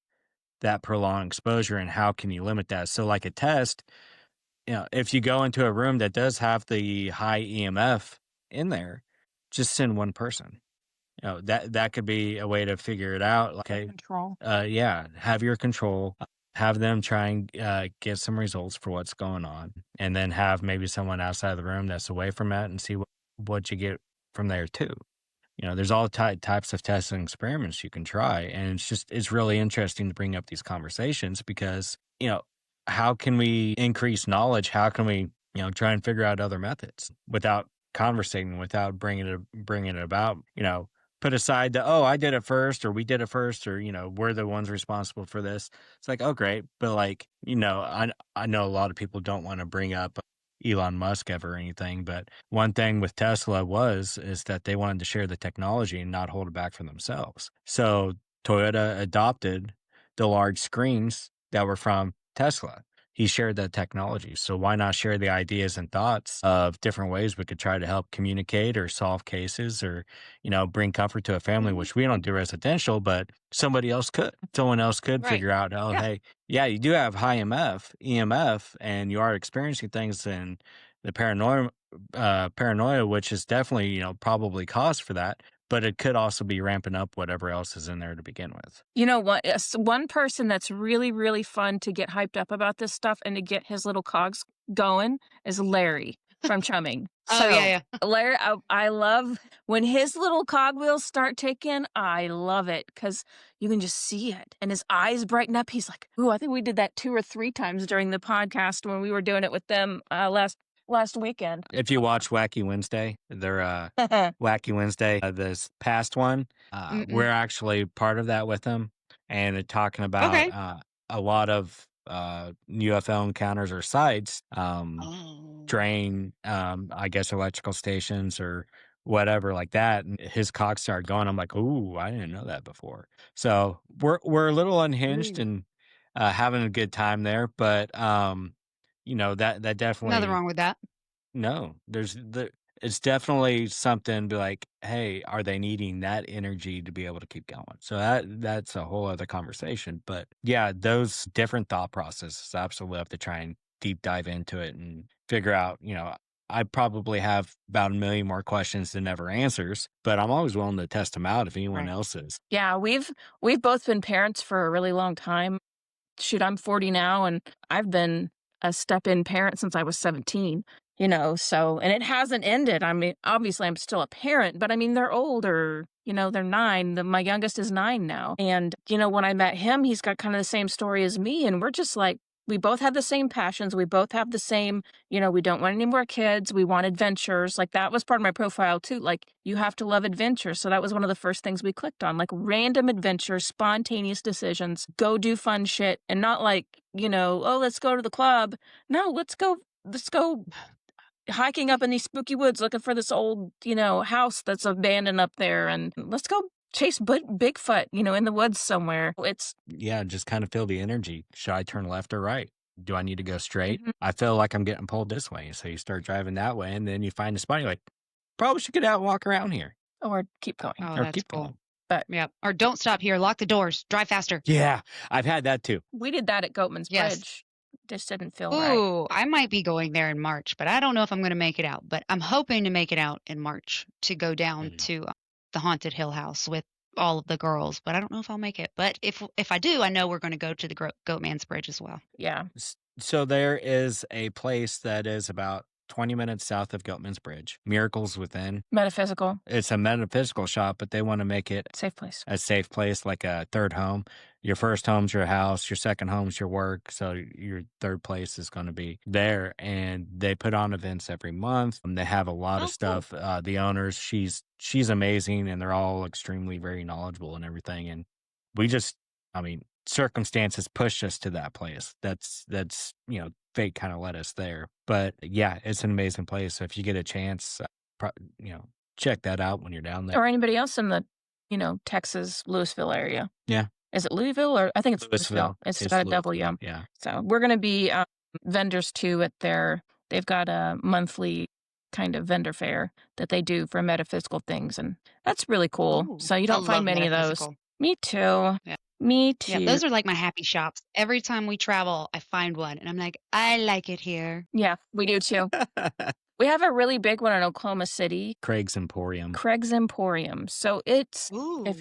that prolonged exposure and how can you limit that? So like a test, if you go into a room that does have the high EMF in there, just send one person. That could be a way to figure it out. Like, okay, Control. yeah, have your control, have them try and get some results for what's going on, and then have maybe someone outside of the room that's away from that and see what you get from there too. There's all types of tests and experiments you can try. And it's really interesting to bring up these conversations because, how can we increase knowledge? How can we, try and figure out other methods without conversating, without bringing it about, put aside the, oh, I did it first, or we did it first, or, we're the ones responsible for this. It's like, oh, great. But like, I know a lot of people don't want to bring up Elon Musk ever or anything, but one thing with Tesla is that they wanted to share the technology and not hold it back for themselves. So Toyota adopted the large screens that were from Tesla. He shared that technology. So why not share the ideas and thoughts of different ways we could try to help communicate or solve cases or, bring comfort to a family, which we don't do residential, but somebody else could. Someone else could Right. figure out, oh, Yeah. hey, yeah, you do have high EMF, and you are experiencing things in the paranoia, which is definitely, probably cause for that, but it could also be ramping up whatever else is in there to begin with. You know what? One person that's really, really fun to get hyped up about this stuff and to get his little cogs going is Larry from Chumming. Oh, yeah. Larry, I love when his little cogwheels start ticking. I love it because you can just see it, and his eyes brighten up. He's like, "Ooh, I think we did that 2 or 3 times during the podcast when we were doing it with them last weekend." If you watch Wacky Wednesday, their Wacky Wednesday, this past one, we're actually part of that with them, and they're talking about Okay. a lot of UFO encounters or sites Oh. drain, I guess, electrical stations or whatever like that. And his cogs started going. I'm like, ooh, I didn't know that before. So we're a little unhinged Ooh. and having a good time there, but that Nothing definitely wrong with that. no, it's definitely something to be like, hey, are they needing that energy to be able to keep going? So that's a whole other conversation. But yeah, those different thought processes, I absolutely have to try and deep dive into it and figure out, I probably have about a million more questions than ever answers, but I'm always willing to test them out if anyone Right. else is. Yeah, we've both been parents for a really long time. Shoot, I'm 40 now, and I've been a step-in parent since I was 17, so, and it hasn't ended. I mean, obviously, I'm still a parent, but I mean, they're older, they're 9. My youngest is 9 now. And, when I met him, he's got kind of the same story as me, and we're just like, we both have the same passions. We both have the same, we don't want any more kids. We want adventures. Like, that was part of my profile too. Like, you have to love adventure. So that was one of the first things we clicked on, like random adventures, spontaneous decisions, go do fun shit, and not like, oh, let's go to the club. No, let's go hiking up in these spooky woods looking for this old, house that's abandoned up there, and let's go chase Bigfoot, in the woods somewhere. Yeah, just kind of feel the energy. Should I turn left or right? Do I need to go straight? Mhm. I feel like I'm getting pulled this way. So you start driving that way, and then you find a spot. You're like, probably should get out and walk around here Or keep going. Oh, or that's keep cool. going. But Yeah. Or don't stop here. Lock the doors. Drive faster. Yeah, I've had that too. we did that at Goatman's Yes. Bridge. Just didn't feel right. Ooh, I might be going there in March, but I don't know if I'm going to make it out. But I'm hoping to make it out in March to go down to the Haunted Hill House with all of the girls. But I don't know if I'll make it. But if I do, I know we're going to go to the Goatman's Bridge as well. Yeah. So there is a place that is about 20 minutes south of Goatman's Bridge, Miracles Within. Metaphysical. It's a metaphysical shop, but they want to make it Safe place. a safe place, like a third home. Your first home's your house, your second home's your work. So your third place is going to be there. And they put on events every month. They have a lot Oh, of stuff. The owners, she's amazing, and they're all extremely very knowledgeable and everything. And we just, I mean, circumstances pushed us to that place. That's fate kind of led us there. But yeah, it's an amazing place. So if you get a chance, check that out when you're down there. Or anybody else in the, Texas, Louisville area. Yeah. Is it Louisville or I think it's Louisville. It's got a Louisville. W. Yeah. So we're going to be vendors too at they've got a monthly kind of vendor fair that they do for metaphysical things. And that's really cool. Ooh, So you I don't find love many of those. metaphysical. Me too. Yeah. Me Yeah, too. those are like my happy shops. Every time we travel, I find one and I'm like, I like it here. Yeah, we do too. We have a really big one in Oklahoma City, Craig's Emporium. Craig's Emporium. So if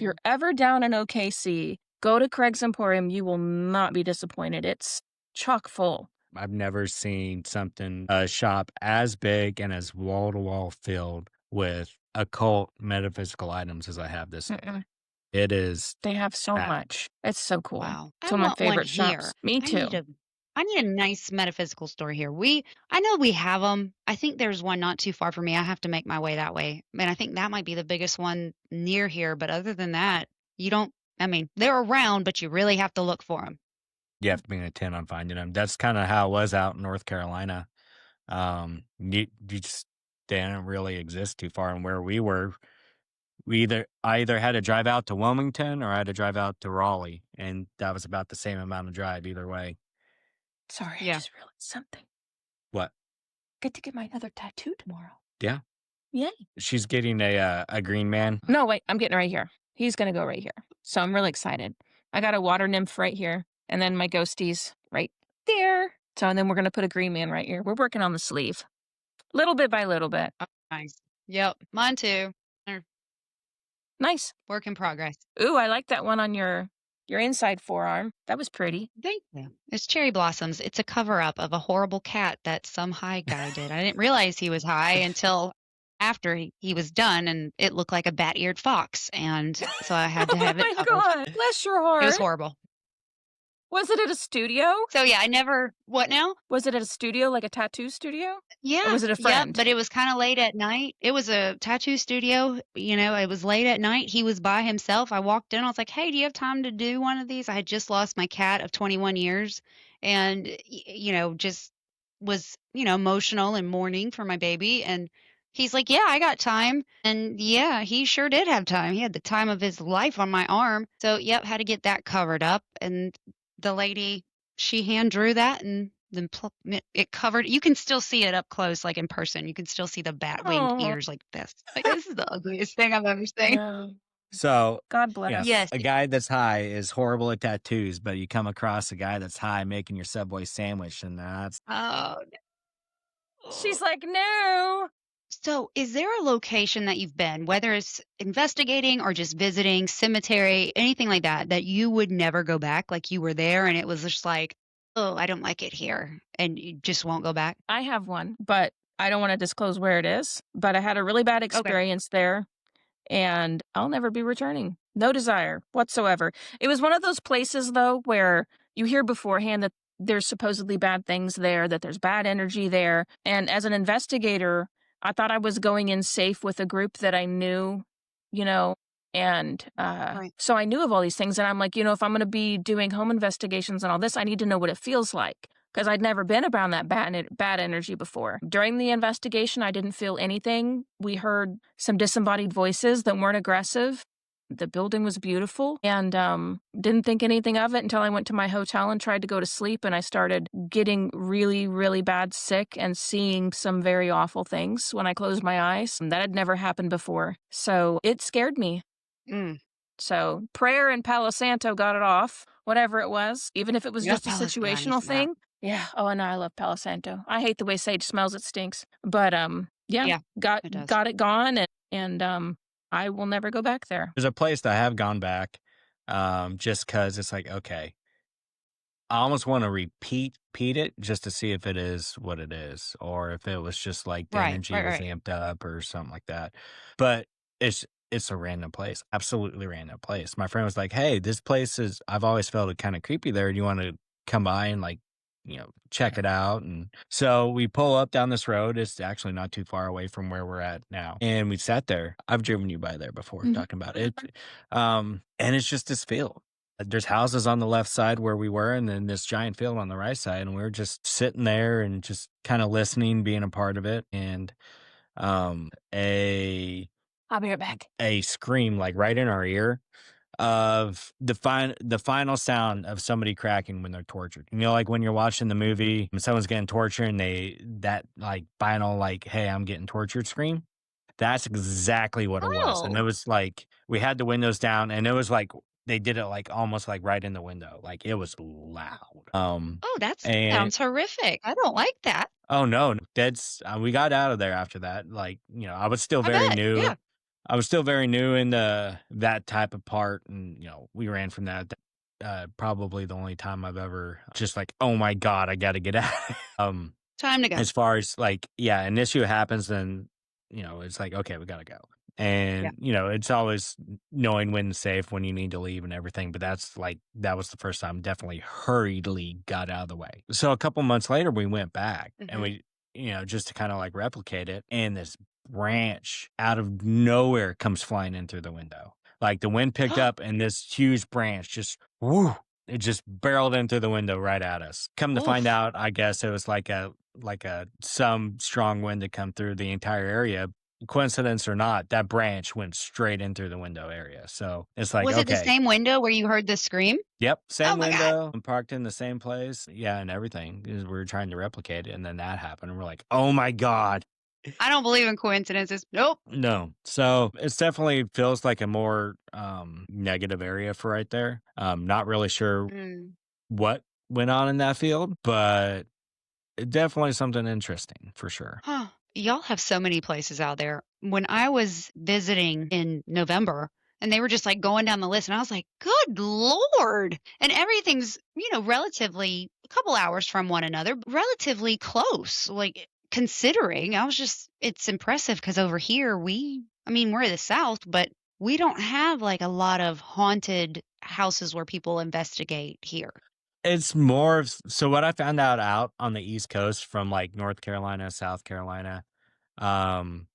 you're Ooh. ever down in OKC, go to Craig's Emporium. You will not be disappointed. It's chock full. I've never seen a shop as big and as wall to wall filled with occult metaphysical items as I have this. Mm-mm. It is They have so packed. much. It's so cool. Wow. It's I one of my want one favorite shops. here. Me I too. need a nice metaphysical store here. I know we have them. I think there's one not too far from me. I have to make my way that way. And I think that might be the biggest one near here. But other than that, they're around, but you really have to look for them. You have to be in a tent on finding them. That's kind of how it was out in North Carolina. You just they didn't really exist too far. And where we were, I either had to drive out to Wilmington or I had to drive out to Raleigh, and that was about the same amount of drive either way. Sorry, I Yeah. just realized something. What? Get to get my other tattoo tomorrow. Yeah, Yay. she's getting a green man. No, wait, I'm getting it right here. He's going to go right here. So I'm really excited. I got a water nymph right here, and then my ghosties right there. So, and then we're going to put a green man right here. We're working on the sleeve. Little bit by little bit. Oh, nice. Yep. Mine too. Nice. Work in progress. Ooh, I like that one on your inside forearm. That was pretty. Thank you. It's cherry blossoms. It's a cover up of a horrible cat that some high guy did. I didn't realize he was high until after he was done, and it looked like a bat-eared fox. And so I had to have Oh it my covered. God. Bless your heart. It was horrible. Was it at a studio? So yeah, what now? Was it at a studio, like a tattoo studio? Yeah. Or was it a friend? Yeah, but it was kind of late at night. It was a tattoo studio. It was late at night. He was by himself. I walked in. I was like, hey, do you have time to do one of these? I had just lost my cat of 21 years and, just was, emotional and mourning for my baby. And he's like, yeah, I got time. And yeah, he sure did have time. He had the time of his life on my arm. So, yep, had to get that covered up. And the lady, she hand drew that and then it covered. You can still see it up close, like in person. You can still see the bat winged Oh. ears like this. Like, this is the ugliest thing I've ever seen. No. So, God bless. yeah, Yes. a guy that's high is horrible at tattoos, but you come across a guy that's high making your Subway sandwich, and that's Oh, She's like, no. So, is there a location that you've been, whether it's investigating or just visiting, cemetery, anything like that, that you would never go back? Like you were there and it was just like, oh, I don't like it here, and you just won't go back? I have one, but I don't want to disclose where it is. But I had a really bad experience there, and I'll never be returning. No desire whatsoever. It was one of those places, though, where you hear beforehand that there's supposedly bad things there, that there's bad energy there. And as an investigator, I thought I was going in safe with a group that I knew, and Right. so I knew of all these things. And I'm like, if I'm going to be doing home investigations and all this, I need to know what it feels like, because I'd never been around that bad energy before. During the investigation, I didn't feel anything. We heard some disembodied voices that weren't aggressive. The building was beautiful, and didn't think anything of it until I went to my hotel and tried to go to sleep, and I started getting really, really bad sick and seeing some very awful things when I closed my eyes. That had never happened before, so it scared me. Mm. So prayer and Palo Santo got it off, whatever it was, even if it was Yeah, just a Palo Santo, situational yeah. thing. Yeah. Oh, and I love Palo Santo. I hate the way sage smells. It stinks. But Yeah, got it does. got it gone, and I will never go back there. there's a place that I have gone back, just because it's like, okay, I almost want to repeat it just to see if it is what it is, or if it was just like the Right, energy right, was right. amped up or something like that. But it's a random place, absolutely random place. My friend was like, "Hey, this place is. I've always felt it kind of creepy there. Do you want to come by and check it out?" And so we pull up down this road. It's actually not too far away from where we're at now, and we sat there. I've driven you by there before, Mhm. talking about it. And it's just this field. There's houses on the left side where we were, and then this giant field on the right side, and we were just sitting there and just kind of listening, being a part of it. And a I'll be right back. scream like right in our ear of the final sound of somebody cracking when they're tortured. Like when you're watching the movie and someone's getting tortured and that like final like, hey, I'm getting tortured scream. That's exactly what it was. And it Oh. was like we had the windows down, and it was like they did it like almost like right in the window. Like it was loud. Oh, that And sounds horrific. I don't like that. oh no, that's we got out of there after that. Like, I was still I very bet. new. Yeah. I was still very new in that type of part, and we ran from that. Probably the only time I've ever just like, oh my god, I got to get out. Time to go. As far as like, yeah, an issue happens, then it's like, okay, we got to go. Yeah. And it's always knowing when to safe, when you need to leave, and everything. But that was the first time definitely hurriedly got out of the way. So a couple months later, we went back and Mhm. we just to kind of like replicate it, and this branch out of nowhere comes flying in through the window. Like the wind picked up and this huge branch just whoo, it just barreled in through the window right at us. Come to find Oof. out, I guess it was like a some strong wind to come through the entire area. Coincidence or not, that branch went straight in through the window area. So it's like, Was it the okay, same window where you heard the scream? yep, Oh same my god. window, and parked in the same place. Yeah, and everything is we were trying to replicate it, and then that happened, and we're like, oh my god. I don't believe in coincidences. Nope. No. So it's definitely feels like a more negative area for right there. Not really sure Mm. what went on in that field, but definitely something interesting for sure. Huh. Y'all have so many places out there. When I was visiting in November and they were just like going down the list, and I was like, good Lord. And everything's, relatively a couple hours from one another, but relatively close. Like considering, it's impressive because over here, we're in the South, but we don't have like a lot of haunted houses where people investigate here. It's more of so what I found out on the East Coast from like North Carolina, South Carolina, um,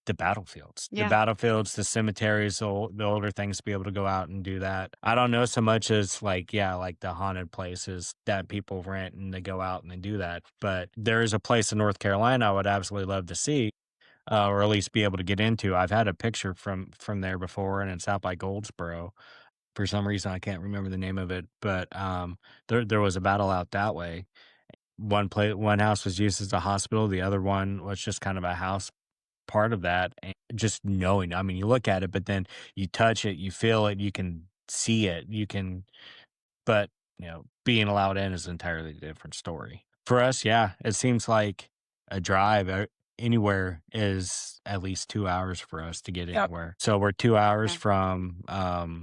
the battlefields. The Yeah. battlefields, the cemeteries, the older things to be able to go out and do that. I don't know so much as like, yeah, like the haunted places that people rent and they go out and they do that. But there is a place in North Carolina I would absolutely love to see, or at least be able to get into. I've had a picture from there before, and it's out by Goldsboro. For some reason, I can't remember the name of it, but there was a battle out that way. One house was used as a hospital. The other one was just kind of a house part of that. And just knowing, I mean, you look at it, but then you touch it, you feel it, you can see it, but being allowed in is an entirely different story. For us, yeah, it seems like a drive anywhere is at least 2 hours for us to get Yep. anywhere. So we're 2 hours Yeah. from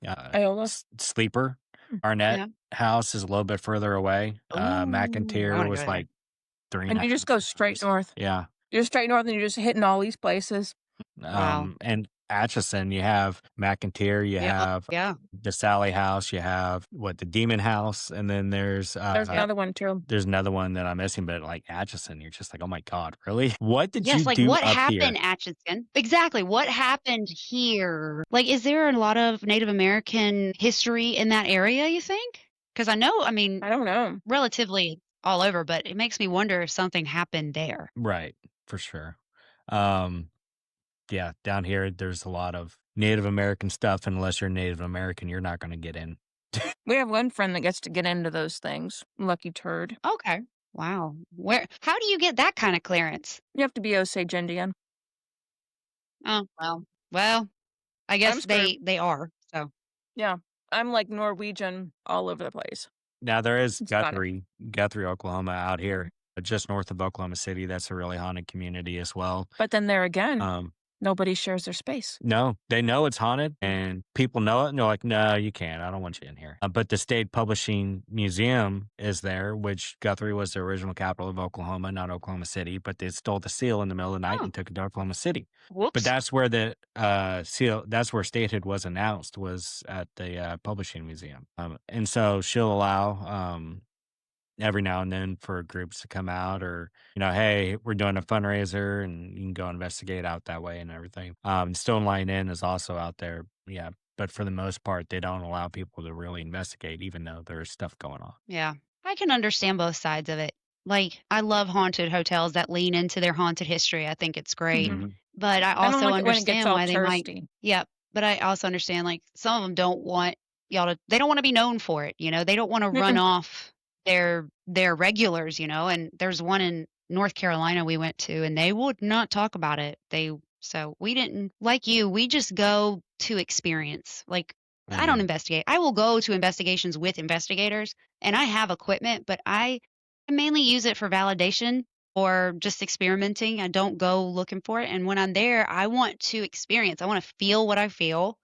Iola. Sleeper. Mm. Arnett Yeah. house is a little bit further away. Ooh, I McIntyre want to was go there. like three and And a you half just go straight hours. north. Yeah. You're straight north and you're just hitting all these places. Wow. And Atchison, you have McIntyre, you Yeah. have Yeah. the Sally house, you have the Demon house, and then there's There's another one too. there's another one that I'm missing, but like Atchison, you're just like, oh my god, really? What did Yes, you like do what up here? happened, Atchison? Exactly. What happened here? Like, is there a lot of Native American history in that area, you think? Because I don't know. relatively all over, but it makes me wonder if something happened there. Right, for sure. Um, yeah, down here there's a lot of Native American stuff. Unless you're Native American, you're not going to get in. We have one friend that gets to get into those things. Lucky turd. Okay. Wow. How do you get that kind of clearance? You have to be Osage Indian. Oh, well, I guess screwed. they are. So, Yeah. I'm like Norwegian all over the place. Now there is It's funny. Guthrie, Oklahoma, out here, just north of Oklahoma City. That's a really haunted community as well. But then there again, Um, nobody shares their space. no, they know it's haunted, and people know it, and they're like, "No, you can't. I don't want you in here." But the State Publishing Museum is there, which Guthrie was the original capital of Oklahoma, not Oklahoma City. But they stole the seal in the middle of the night oh, and took it to Oklahoma City. But whoops. that's where the seal. That's where statehood was announced. Was at the Publishing Museum, and so she'll allow every now and then for groups to come out, or hey, we're doing a fundraiser and you can go investigate out that way and everything. Stone Line Inn is also out there, yeah, but for the most part they don't allow people to really investigate, even though there's stuff going on. Yeah. I can understand both sides of it. Like, I love haunted hotels that lean into their haunted history. I think it's great. Mhm. But I I don't also like it when it gets understand all why they might. thirsty. Yeah. But I also understand, like, some of them don't want they don't want to be known for it. They don't want to run Mm-mm. off their regulars, and there's one in North Carolina we went to, and they would not talk about it. So we didn't, like you, we just go to experience. Like, I don't Mhm. investigate. I will go to investigations with investigators, and I have equipment, but I mainly use it for validation or just experimenting. I don't go looking for it. And when I'm there, I want to experience. I want to feel what I feel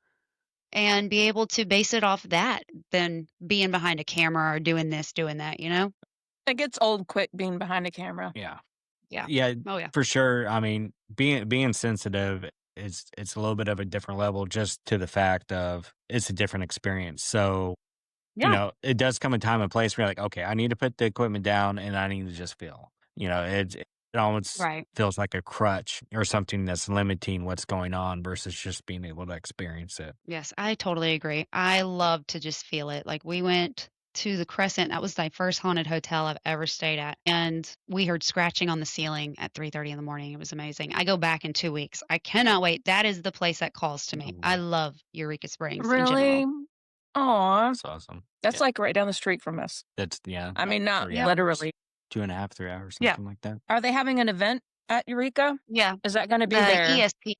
and be able to base it off that than being behind a camera or doing this, doing that, you know? It gets old quick being behind a camera. Yeah. Yeah. Yeah, Oh yeah. for sure. I mean, being sensitive, it's a little bit of a different level just to the fact of it's a different experience. So, Yeah. it does come a time and place where you're like, okay, I need to put the equipment down and I need to just feel. It almost Right. feels like a crutch or something that's limiting what's going on versus just being able to experience it. Yes, I totally agree. I love to just feel it. Like we went to the Crescent. That was my first haunted hotel I've ever stayed at. And we heard scratching on the ceiling at 3:30 in the morning. It was amazing. I go back in 2 weeks. I cannot wait. That is the place that calls to me. I Ooh, love Eureka Springs in Really? general. Aw, that's awesome. that's Yeah, like right down the street from us. that's yeah, I like mean, not 3 Yeah. hours, literally. 2.5, 3 hours, Yeah. something like that. Are they having an event at Eureka? Yeah. Is that gonna be The there? ESP.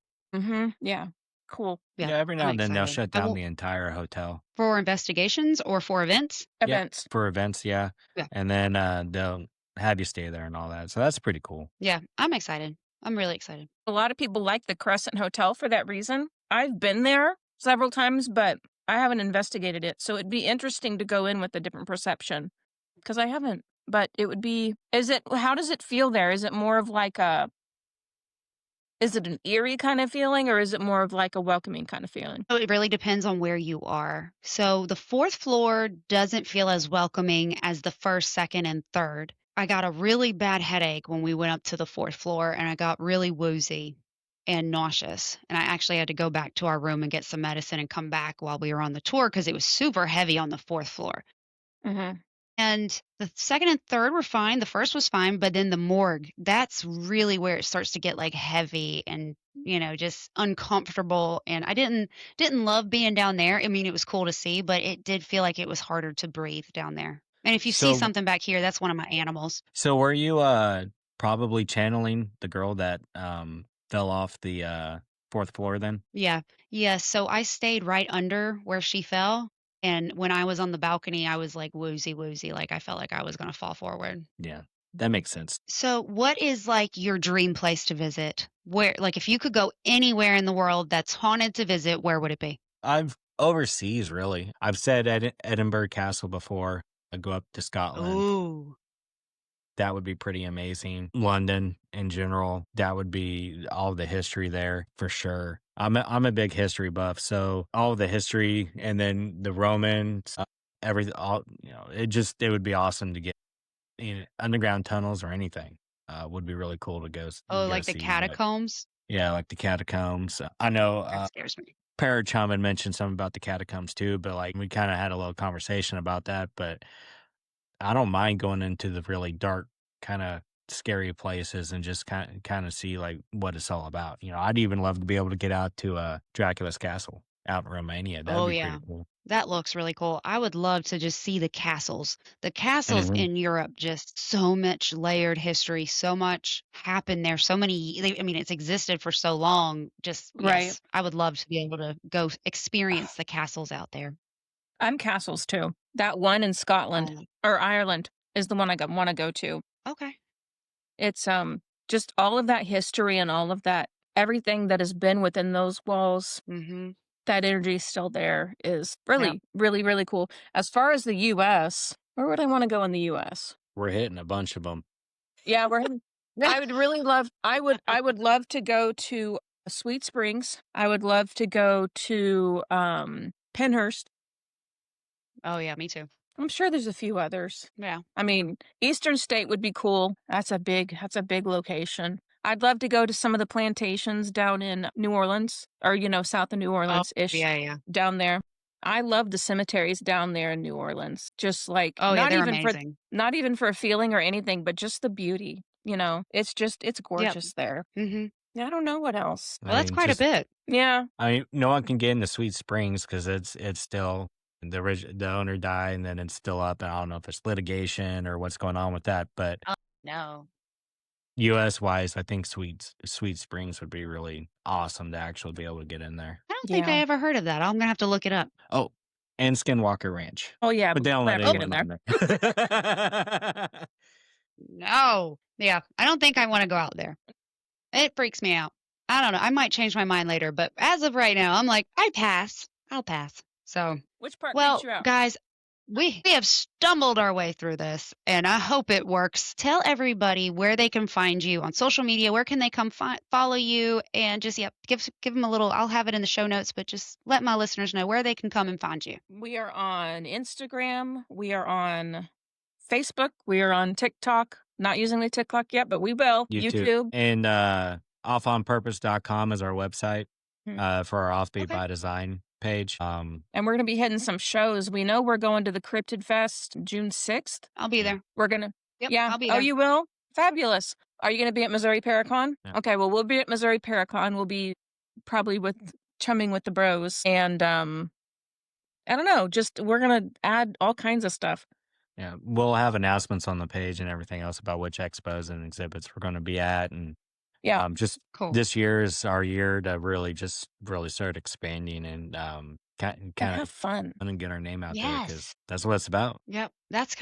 Yeah. Cool. Yeah. Yeah, every I'm now and then they'll excited. shut I down won't the entire hotel. for investigations or for events. Yeah, Events. for events, yeah, Yeah. and then, they'll have you stay there and all that, so that's pretty cool. Yeah. I'm excited. I'm really excited. A lot of people like the Crescent Hotel for that reason. I've been there several times, but I haven't investigated it. So it'd be interesting to go in with a different perception because I haven't. But it would be, how does it feel there? Is it more of like is it an eerie kind of feeling or is it more of like a welcoming kind of feeling? So it really depends on where you are. So the fourth floor doesn't feel as welcoming as the first, second, and third. I got a really bad headache when we went up to the fourth floor and I got really woozy and nauseous. And I actually had to go back to our room and get some medicine and come back while we were on the tour because it was super heavy on the fourth floor. Mm-hmm. And the second and third were fine. The first was fine, but then the morgue, that's really where it starts to get like heavy and, just uncomfortable. And I didn't love being down there. I mean, it was cool to see, but it did feel like it was harder to breathe down there. And if you see So something back here, that's one of my animals. so were you, probably channeling the girl that, fell off the, 4th floor then? Yeah. Yeah. So I stayed right under where she fell. And when I was on the balcony, I was like woozy, woozy. Like I felt like I was going to fall forward. Yeah, that makes sense. So, what is like your dream place to visit? Where, like, if you could go anywhere in the world that's haunted to visit, where would it be? I've overseas, really. I've said Edinburgh Castle before. I go up to Scotland. Ooh. That would be pretty amazing. London in general, that would be all the history there for sure. I'm a big history buff, so all the history and then the Romans, everything, all it would be awesome to get underground tunnels or anything. Would be really cool to Oh, go like the see. But catacombs? yeah, like the catacombs. I know That scares me. Parachum had mentioned something about the catacombs too, but like we kind of had a little conversation about that. But I don't mind going into the really dark, kind of scary places and just kind of see like what it's all about. I'd even love to be able to get out to Dracula's castle out in Romania. That'd Oh, be yeah. pretty cool. That looks really cool. I would love to just see the castles. The castles Mhm. in Europe, just so much layered history, so much happened there, so many, I mean, it's existed for so long. Just, Right. yes, I would love to be able to go experience the castles out there. I'm castles too. That one in Scotland Oh, or Ireland is the one I want to go to. okay. It's just all of that history and all of that everything that has been within those walls. Mm-hmm. That energy is still there is Yeah. really, really, really cool. As far as the US, where would I want to go in the US? We're hitting a bunch of them. Yeah, I would really love I would love to go to Sweet Springs. I would love to go to Penhurst. Oh, yeah, me too. I'm sure there's a few others. Yeah. I mean, Eastern State would be cool. That's a big location. I'd love to go to some of the plantations down in New Orleans or, south of New Oh, Orleans-ish yeah. down there. I love the cemeteries down there in New Orleans. Just like Oh, yeah, they're amazing. not even for a feeling or anything, but just the beauty, it's Yep. gorgeous there. Mm-hmm. Yeah, I don't know what else. Well, that's quite a Just bit. Yeah. no one can get into Sweet Springs because it's still the owner died and then it's still up. And I don't know if it's litigation or what's going on with that. But Oh, no. U.S. wise, I think Sweet Springs would be really awesome to actually be able to get in there. I don't think I Yeah. ever heard of that. I'm gonna have to look it up. Oh, and Skinwalker Ranch. Oh yeah, But they don't let never get anyone in in there. No. Yeah, I don't think I want to go out there. It freaks me out. I don't know. I might change my mind later, but as of right now, I'm like, I pass. I'll pass. So, Which part well, freaks you out? guys, we have stumbled our way through this, and I hope it works. Tell everybody where they can find you on social media. Where can they come follow you? And just give them a little. I'll have it in the show notes, but just let my listeners know where they can come and find you. We are on Instagram. We are on Facebook. We are on TikTok. Not using the TikTok yet, but we will. YouTube. And offonpurpose.com is our website for our Offbeat by Design page. And we're going to be hitting some shows. We know we're going to the Cryptid Fest June 6th. I'll be there. We're going to. Yep, Yeah. I'll be there. Oh, you will? Fabulous. Are you going to be at Missouri Paracon? Yeah. Okay. Well, we'll be at Missouri Paracon. We'll be probably chumming with the bros. And I don't know. Just we're going to add all kinds of stuff. Yeah, we'll have announcements on the page and everything else about which expos and exhibits we're going to be at, and just Cool. this year is our year to really start expanding and kind of have fun and get our name out there, because Yes. that's what it's about. Yep. That's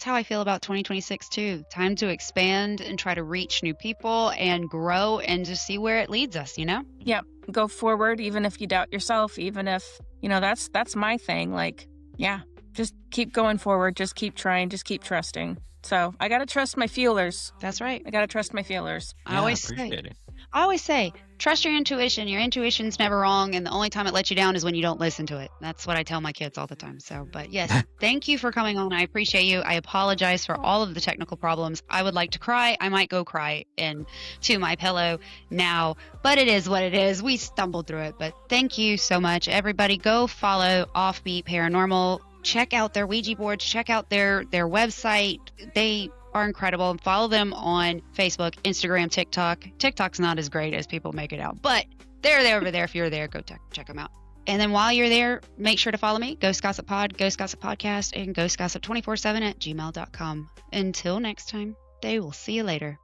how I feel about 2026 too. Time to expand and try to reach new people and grow and just see where it leads us, you know? Yep. Go forward, even if you doubt yourself, even if, that's my thing. Like, yeah, just keep going forward. Just keep trying. Just keep trusting. So I got to trust my feelers. That's right. I got to trust my feelers. I always say, trust your intuition. Your intuition's never wrong, and the only time it lets you down is when you don't listen to it. That's what I tell my kids all the time. So, but yes, thank you for coming on. I appreciate you. I apologize for all of the technical problems. I would like to cry. I might go cry into my pillow now, but it is what it is. We stumbled through it, but thank you so much. Everybody go follow Offbeat Paranormal. Check out their Ouija boards. Check out their website. They are incredible, and follow them on Facebook, Instagram, TikTok. TikTok's not as great as people make it out, but they're over there. If you're there, go check them out. And then while you're there, make sure to follow me, Ghost Gossip Pod, Ghost Gossip Podcast, and Ghost Gossip 24/7 at gmail.com. Until next time, they will see you later.